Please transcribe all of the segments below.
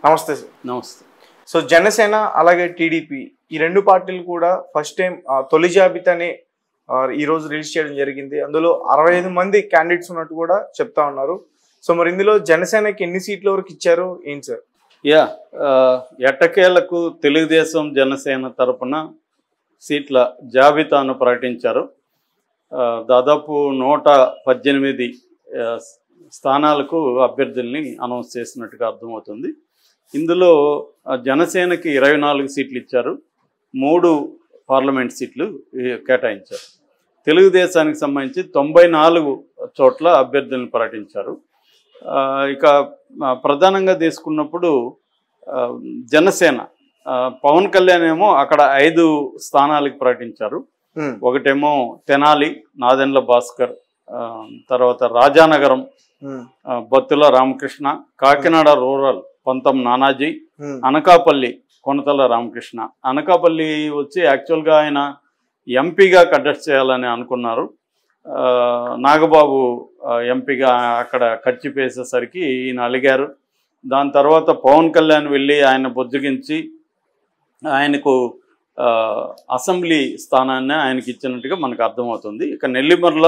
నమస్తే సార్. నమస్తే. సో జనసేన అలాగే టీడీపీ ఈ రెండు పార్టీలు కూడా ఫస్ట్ టైం తొలి జాబితాని ఈ రోజు రిలీజ్ చేయడం జరిగింది. అందులో 65 మంది క్యాండిడేట్స్ ఉన్నట్టు కూడా చెప్తా ఉన్నారు. సో మరి ఇందులో జనసేనకి ఎన్ని సీట్ల వరకు ఇచ్చారు ఏంటి సార్? ఎట్టకేలకు తెలుగుదేశం జనసేన తరపున సీట్ల జాబితాను ప్రకటించారు. దాదాపు 118 స్థానాలకు అభ్యర్థుల్ని అనౌన్స్ చేసినట్టుగా అర్థమవుతుంది. ఇందులో జనసేనకి 24 సీట్లు ఇచ్చారు, 3 పార్లమెంట్ సీట్లు కేటాయించారు. తెలుగుదేశానికి సంబంధించి 94 చోట్ల అభ్యర్థులను ప్రకటించారు. ఇక ప్రధానంగా తీసుకున్నప్పుడు జనసేన పవన్ కళ్యాణ్ ఏమో అక్కడ 5 స్థానాలకు ప్రకటించారు. ఒకటేమో తెనాలి, నాదెండ్ల భాస్కర్, తర్వాత రాజానగరం బత్తుల రామకృష్ణ, కాకినాడ రూరల్ పంతం నానాజీ, అనకాపల్లి కొనతల రామకృష్ణ. అనకాపల్లి వచ్చి యాక్చువల్గా ఆయన ఎంపీగా కంటెస్ట్ చేయాలని అనుకున్నారు. నాగబాబు ఎంపీగా అక్కడ ఖర్చు వేసేసరికి ఈయన అలిగారు. దాని తర్వాత పవన్ కళ్యాణ్ వెళ్ళి ఆయన బుజ్జగించి ఆయనకు అసెంబ్లీ స్థానాన్ని ఆయనకి ఇచ్చినట్టుగా మనకు అర్థమవుతుంది. ఇక నెల్లిమర్ల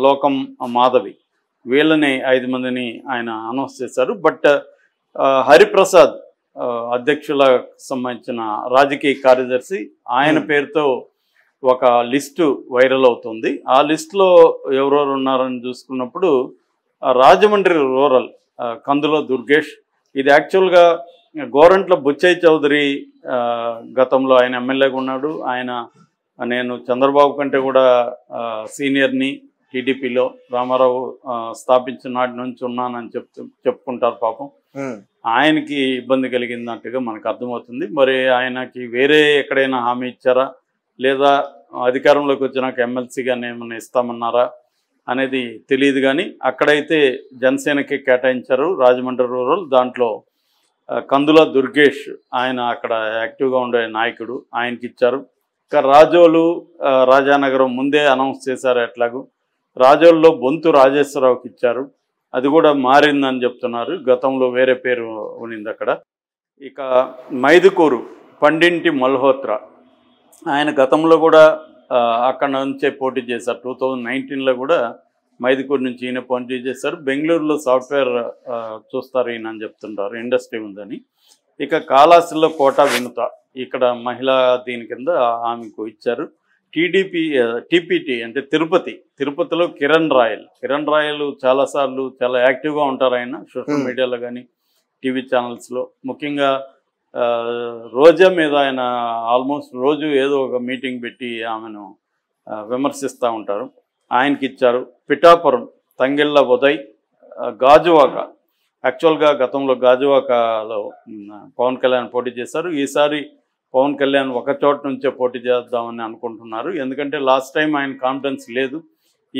లోకం మాధవి వీళ్ళని 5 మందిని ఆయన అనౌన్స్ చేశారు. బట్ హరిప్రసాద్ అధ్యక్షులకు సంబంధించిన రాజకీయ కార్యదర్శి ఆయన పేరుతో ఒక లిస్టు వైరల్ అవుతుంది. ఆ లిస్టులో ఎవరెవరు ఉన్నారని చూసుకున్నప్పుడు రాజమండ్రి రూరల్ కందుల దుర్గేష్, ఇది యాక్చువల్గా గోరంట్ల బుచ్చయ్య చౌదరి గతంలో ఆయన ఎమ్మెల్యేగా ఉన్నాడు. నేను చంద్రబాబు కంటే కూడా సీనియర్ని, టీడీపీలో రామారావు స్థాపించిన నాటి నుంచి ఉన్నానని చెప్పుకుంటారు. పాపం ఆయనకి ఇబ్బంది కలిగినట్టుగా మనకు అర్థమవుతుంది. మరి ఆయనకి వేరే ఎక్కడైనా హామీ ఇచ్చారా, లేదా అధికారంలోకి వచ్చినాక ఎమ్మెల్సీగానే ఏమైనా ఇస్తామన్నారా అనేది తెలియదు. కానీ అక్కడైతే జనసేనకి కేటాయించారు రాజమండ్రి రూరల్. దాంట్లో కందుల దుర్గేష్ ఆయన అక్కడ యాక్టివ్గా ఉండే నాయకుడు, ఆయనకి ఇచ్చారు. ఇక రాజోలు రాజానగరం ముందే అనౌన్స్ చేశారు. ఎట్లాగూ రాజోల్లో బొంతు రాజేశ్వరరావుకి ఇచ్చారు. అది కూడా మారిందని చెప్తున్నారు, గతంలో వేరే పేరు ఉన్నింది అక్కడ. ఇక మైదుకూరు పండింటి మల్హోత్రా ఆయన గతంలో కూడా అక్కడ నుంచే పోటీ చేశారు. 2019లో కూడా మైదుకూరు నుంచి ఈయన పోటీ చేశారు. బెంగళూరులో సాఫ్ట్వేర్ చూస్తారు ఈయన అని చెప్తుంటారు, ఇండస్ట్రీ ఉందని. ఇక కాళాస్తిలో కోట వినుత ఇక్కడ మహిళా దీని కింద ఆమెకు ఇచ్చారు. టీపీటీ అంటే తిరుపతిలో కిరణ్ రాయల్ చాలాసార్లు చాలా యాక్టివ్గా ఉంటారు ఆయన సోషల్ మీడియాలో కానీ టీవీ ఛానల్స్లో. ముఖ్యంగా రోజా మీద ఆయన ఆల్మోస్ట్ రోజు ఏదో ఒక మీటింగ్ పెట్టి ఆమెను విమర్శిస్తూ ఉంటారు, ఆయనకి ఇచ్చారు. పిఠాపురం తంగెళ్ళ ఉదయ్, గాజువాక యాక్చువల్గా గతంలో గాజువాకలో పవన్ కళ్యాణ్ పోటీ చేశారు. ఈసారి పవన్ కళ్యాణ్ ఒక చోట నుంచే పోటీ చేద్దామని అనుకుంటున్నారు. ఎందుకంటే లాస్ట్ టైం ఆయన కాన్ఫిడెన్స్ లేదు.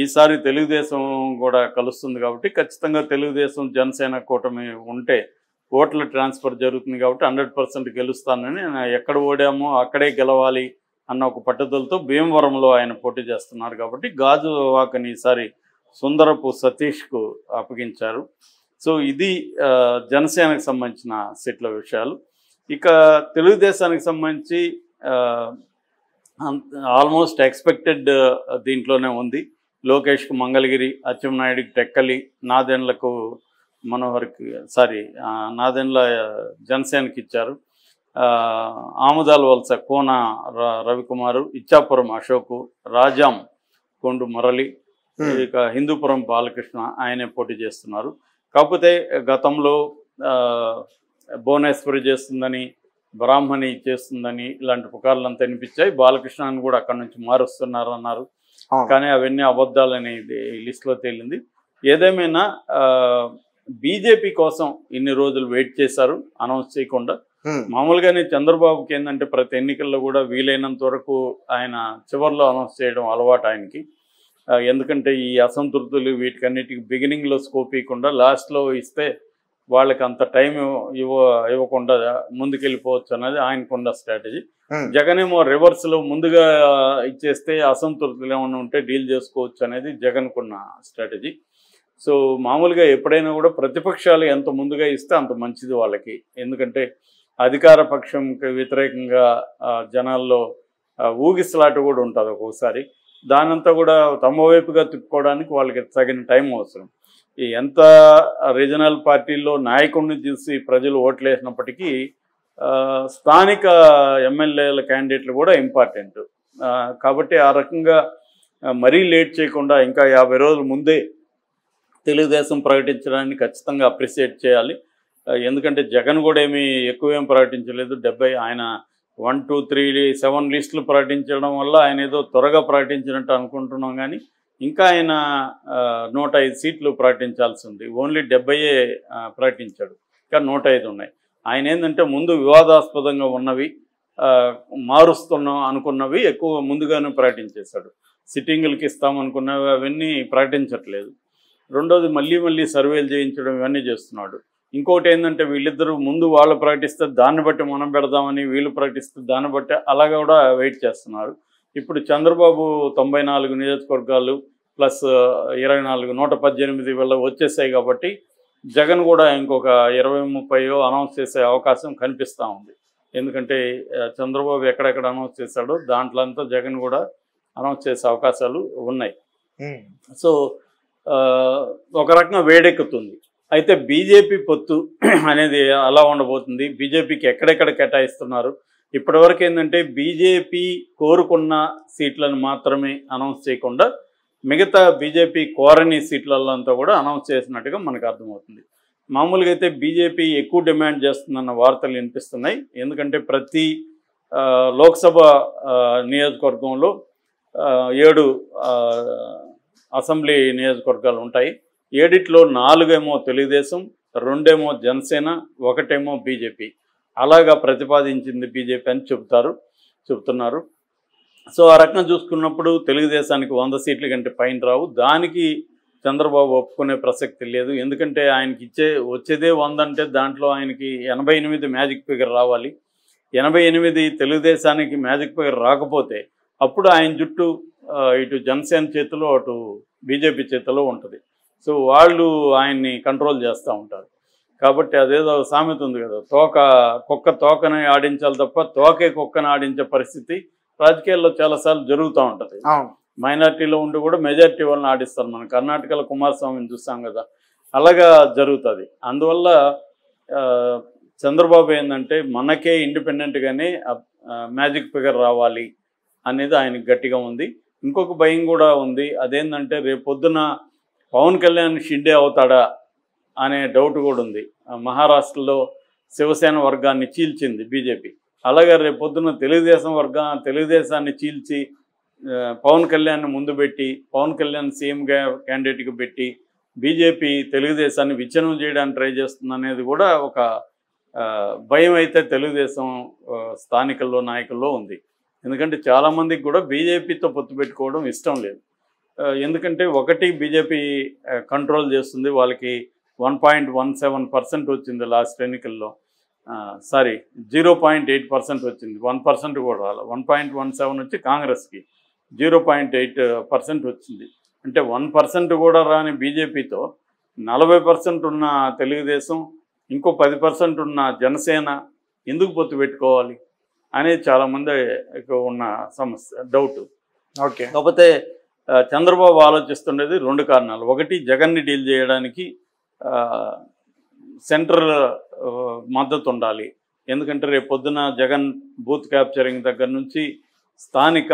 ఈసారి తెలుగుదేశం కూడా కలుస్తుంది కాబట్టి ఖచ్చితంగా తెలుగుదేశం జనసేన కూటమి ఉంటే ఓట్ల ట్రాన్స్ఫర్ జరుగుతుంది కాబట్టి 100% గెలుస్తానని, ఎక్కడ ఓడామో అక్కడే గెలవాలి అన్న ఒక పట్టుదలతో భీమవరంలో ఆయన పోటీ చేస్తున్నారు. కాబట్టి గాజువాకని ఈసారి సుందరపు సతీష్కు అప్పగించారు. సో ఇది జనసేనకు సంబంధించిన సీట్ల విషయాలు. ఇక తెలుగుదేశానికి సంబంధించి ఆల్మోస్ట్ ఎక్స్పెక్టెడ్ దీంట్లోనే ఉంది. లోకేష్కు మంగళగిరి, అచ్చెన్నాయుడికి టెక్కలి, నాదెండ్లకు మనోహర్కి నాదెండ్ల జనసేనకి ఇచ్చారు. ఆముదాల వలస కోన రవికుమారు, ఇచ్చాపురం అశోకు, రాజాం కొండు మురళి, ఇక హిందూపురం బాలకృష్ణ ఆయనే పోటీ చేస్తున్నారు. కాకపోతే గతంలో భువనేశ్వరి చేస్తుందని, బ్రాహ్మణి చేస్తుందని ఇలాంటి పుకార్లంతా వినిపించాయి. బాలకృష్ణని కూడా అక్కడి నుంచి మారుస్తున్నారు అన్నారు, కానీ అవన్నీ అబద్ధాలని లిస్టులో తేలింది. ఏదేమైనా బీజేపీ కోసం ఇన్ని రోజులు వెయిట్ చేశారు అనౌన్స్ చేయకుండా. మామూలుగానే చంద్రబాబుకి ఏంటంటే ప్రతి ఎన్నికల్లో కూడా వీలైనంత వరకు ఆయన చివరిలో అనౌన్స్ చేయడం అలవాటు ఆయనకి. ఎందుకంటే ఈ అసంతృప్తులు వీటికన్నిటికి బిగినింగ్లో స్కోప్ ఇవ్వకుండా లాస్ట్లో ఇస్తే వాళ్ళకి అంత టైం ఇవ్వకుండా ముందుకెళ్ళిపోవచ్చు అనేది ఆయనకున్న స్ట్రాటజీ. జగన్ ఏమో రివర్స్లో ముందుగా ఇచ్చేస్తే అసంతృప్తులు ఏమైనా ఉంటే డీల్ చేసుకోవచ్చు అనేది జగన్కున్న స్ట్రాటజీ. సో మామూలుగా ఎప్పుడైనా కూడా ప్రతిపక్షాలు ఎంత ముందుగా ఇస్తే అంత మంచిది వాళ్ళకి. ఎందుకంటే అధికార పక్షంకి వ్యతిరేకంగా జనాల్లో ఊగిసలాట కూడా ఉంటుంది ఒక్కోసారి. దానంతా కూడా తమ వైపుగా తిప్పుకోవడానికి వాళ్ళకి తగిన టైం అవసరం. ఎంత రీజనల్ పార్టీల్లో నాయకుడిని చూసి ప్రజలు ఓట్లు వేసినప్పటికీ స్థానిక ఎమ్మెల్యేల క్యాండిడేట్లు కూడా ఇంపార్టెంట్. కాబట్టి ఆ రకంగా మరీ లేట్ చేయకుండా ఇంకా 50 రోజుల ముందే తెలుగుదేశం ప్రకటించడాన్ని ఖచ్చితంగా అప్రిషియేట్ చేయాలి. ఎందుకంటే జగన్ కూడా ఎక్కువేం ప్రకటించలేదు. 70 ఆయన 1, 2, 3, 7 లిస్టులు ప్రకటించడం వల్ల ఆయన ఏదో త్వరగా ప్రకటించినట్టు అనుకుంటున్నాం. కానీ ఇంకా ఆయన 105 సీట్లు ప్రకటించాల్సి ఉంది. ఓన్లీ 70 ప్రకటించాడు, ఇంకా 105 ఉన్నాయి. ఆయన ఏంటంటే ముందు వివాదాస్పదంగా ఉన్నవి మారుస్తున్నాం అనుకున్నవి ఎక్కువ ముందుగానే ప్రకటించేశాడు. సిట్టింగులకి ఇస్తామనుకున్నవి అవన్నీ ప్రకటించట్లేదు. రెండోది మళ్ళీ సర్వేలు చేయించడం ఇవన్నీ చేస్తున్నాడు. ఇంకోటి ఏంటంటే వీళ్ళిద్దరూ ముందు వాళ్ళు ప్రకటిస్తే దాన్ని బట్టి మనం పెడదామని, వీళ్ళు ప్రకటిస్తే దాన్ని బట్టి అలా కూడా వెయిట్ చేస్తున్నారు. ఇప్పుడు చంద్రబాబు 94 నియోజకవర్గాలు ప్లస్ 24 118 వీళ్ళ వచ్చేసాయి. కాబట్టి జగన్ కూడా ఇంకొక 20-30 అనౌన్స్ చేసే అవకాశం కనిపిస్తూ ఉంది. ఎందుకంటే చంద్రబాబు ఎక్కడెక్కడ అనౌన్స్ చేశాడో దాంట్లో అంతా జగన్ కూడా అనౌన్స్ చేసే అవకాశాలు ఉన్నాయి. సో ఒక రకంగా వేడెక్కుతుంది. అయితే బీజేపీ పొత్తు అనేది అలా ఉండబోతుంది. బీజేపీకి ఎక్కడెక్కడ కేటాయిస్తున్నారు ఇప్పటివరకు ఏంటంటే బీజేపీ కోరుకున్న సీట్లను మాత్రమే అనౌన్స్ చేయకుండా మిగతా బీజేపీ కోరని సీట్లలో అంతా కూడా అనౌన్స్ చేసినట్టుగా మనకు అర్థమవుతుంది. మామూలుగా అయితే బీజేపీ ఎక్కువ డిమాండ్ చేస్తుందన్న వార్తలు వినిపిస్తున్నాయి. ఎందుకంటే ప్రతి లోక్సభ నియోజకవర్గంలో 7 అసెంబ్లీ నియోజకవర్గాలు ఉంటాయి. 7లో 4 తెలుగుదేశం, 2 జనసేన, 1 బీజేపీ. అలాగా ప్రతిపాదించింది బీజేపీ అని చెబుతున్నారు. సో ఆ రకంగా చూసుకున్నప్పుడు తెలుగుదేశానికి 100 సీట్ల కంటే పైన రావు. దానికి చంద్రబాబు ఒప్పుకునే ప్రసక్తి లేదు. ఎందుకంటే ఆయనకి వచ్చేదే 100 అంటే దాంట్లో ఆయనకి 88 మ్యాజిక్ ఫిగర్ రావాలి. 88 తెలుగుదేశానికి మ్యాజిక్ ఫిగర్ రాకపోతే అప్పుడు ఆయన జుట్టు ఇటు జనసేన చేతిలో అటు బీజేపీ చేతిలో ఉంటుంది. సో వాళ్ళు ఆయన్ని కంట్రోల్ చేస్తూ ఉంటారు. కాబట్టి అదేదో సామెత ఉంది కదా, కుక్క తోకని ఆడించాలి తప్ప తోకే కుక్కని ఆడించే పరిస్థితి రాజకీయాల్లో చాలాసార్లు జరుగుతూ ఉంటుంది. మైనార్టీలో ఉండి కూడా మెజారిటీ వాళ్ళని ఆడిస్తారు. మన కర్ణాటకలో కుమారస్వామిని చూస్తాం కదా, అలాగా జరుగుతుంది. అందువల్ల చంద్రబాబు ఏంటంటే మనకే ఇండిపెండెంట్గానే మ్యాజిక్ ఫిగర్ రావాలి అనేది ఆయనకు గట్టిగా ఉంది. ఇంకొక భయం కూడా ఉంది. అదేంటంటే రేపు పొద్దున పవన్ కళ్యాణ్ షిండే అవుతాడా అనే డౌట్ కూడా ఉంది. మహారాష్ట్రలో శివసేన వర్గాన్ని చీల్చింది బీజేపీ. అలాగే రేపు పొద్దున తెలుగుదేశాన్ని చీల్చి పవన్ కళ్యాణ్ ముందు పెట్టి పవన్ కళ్యాణ్ సీఎంగా క్యాండిడేట్గా పెట్టి బీజేపీ తెలుగుదేశాన్ని విచ్ఛిన్నం చేయడానికి ట్రై చేస్తుంది అనేది కూడా ఒక భయం అయితే తెలుగుదేశం స్థానికుల్లో నాయకుల్లో ఉంది. ఎందుకంటే చాలామందికి కూడా బీజేపీతో పొత్తు పెట్టుకోవడం ఇష్టం లేదు. ఎందుకంటే ఒకటి బీజేపీ కంట్రోల్ చేస్తుంది. వాళ్ళకి 1.17% వచ్చింది లాస్ట్ ఎన్నికల్లో. 0.8% వచ్చింది. 1% కూడా రాలి. 1.17 వచ్చి కాంగ్రెస్కి, 0.8% వచ్చింది. అంటే 1% కూడా రాని బీజేపీతో 40% ఉన్న తెలుగుదేశం, ఇంకో 10% ఉన్న జనసేన ఎందుకు పొత్తు పెట్టుకోవాలి అనేది చాలామంది ఉన్న సమస్య, డౌట్. ఓకే. కాకపోతే చంద్రబాబు ఆలోచిస్తుండేది 2 కారణాలు. ఒకటి, జగన్ని డీల్ చేయడానికి సెంట్రల్ మద్దతు ఉండాలి. ఎందుకంటే రేపు పొద్దున జగన్ బూత్ క్యాప్చరింగ్ దగ్గర నుంచి స్థానిక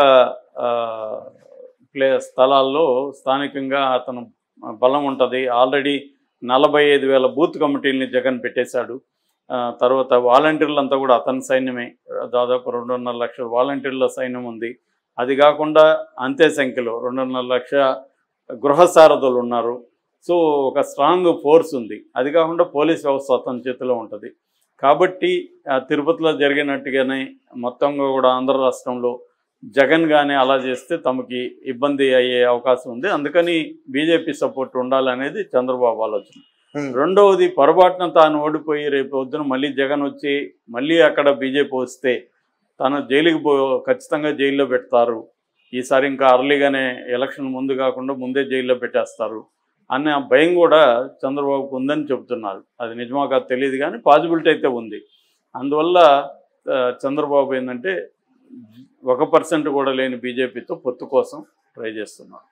స్థలాల్లో స్థానికంగా అతను బలం ఉంటుంది. ఆల్రెడీ 45,000 బూత్ కమిటీలని జగన్ పెట్టేశాడు. తర్వాత వాలంటీర్లంతా కూడా అతని సైన్యమే. దాదాపు 2.5 లక్షల వాలంటీర్ల సైన్యం ఉంది. అది కాకుండా అంతే సంఖ్యలో 2.5 లక్షల గృహ సారథులు ఉన్నారు. సో ఒక స్ట్రాంగ్ ఫోర్స్ ఉంది. అది కాకుండా పోలీస్ వ్యవస్థ అతని చేతిలో ఉంటుంది. కాబట్టి తిరుపతిలో జరిగినట్టుగానే మొత్తంగా కూడా ఆంధ్ర రాష్ట్రంలో జగన్ కానీ అలా చేస్తే తమకి ఇబ్బంది అయ్యే అవకాశం ఉంది. అందుకని బీజేపీ సపోర్ట్ ఉండాలనేది చంద్రబాబు ఆలోచన. రెండవది, పొరపాటున తాను ఓడిపోయి రేపు పొద్దున మళ్ళీ జగన్ వచ్చి మళ్ళీ అక్కడ బీజేపీ వస్తే తను ఖచ్చితంగా జైల్లో పెడతారు. ఈసారి ఇంకా అర్లీగానే ఎలక్షన్ ముందు కాకుండా ముందే జైల్లో పెట్టేస్తారు. అనే భయం కూడా చంద్రబాబుకు ఉందని చెబుతున్నారు. అది నిజమా కాదు తెలియదు, కానీ పాసిబిలిటీ అయితే ఉంది. అందువల్ల చంద్రబాబు ఏంటంటే 1% కూడా లేని బీజేపీతో పొత్తు కోసం ట్రై చేస్తున్నారు.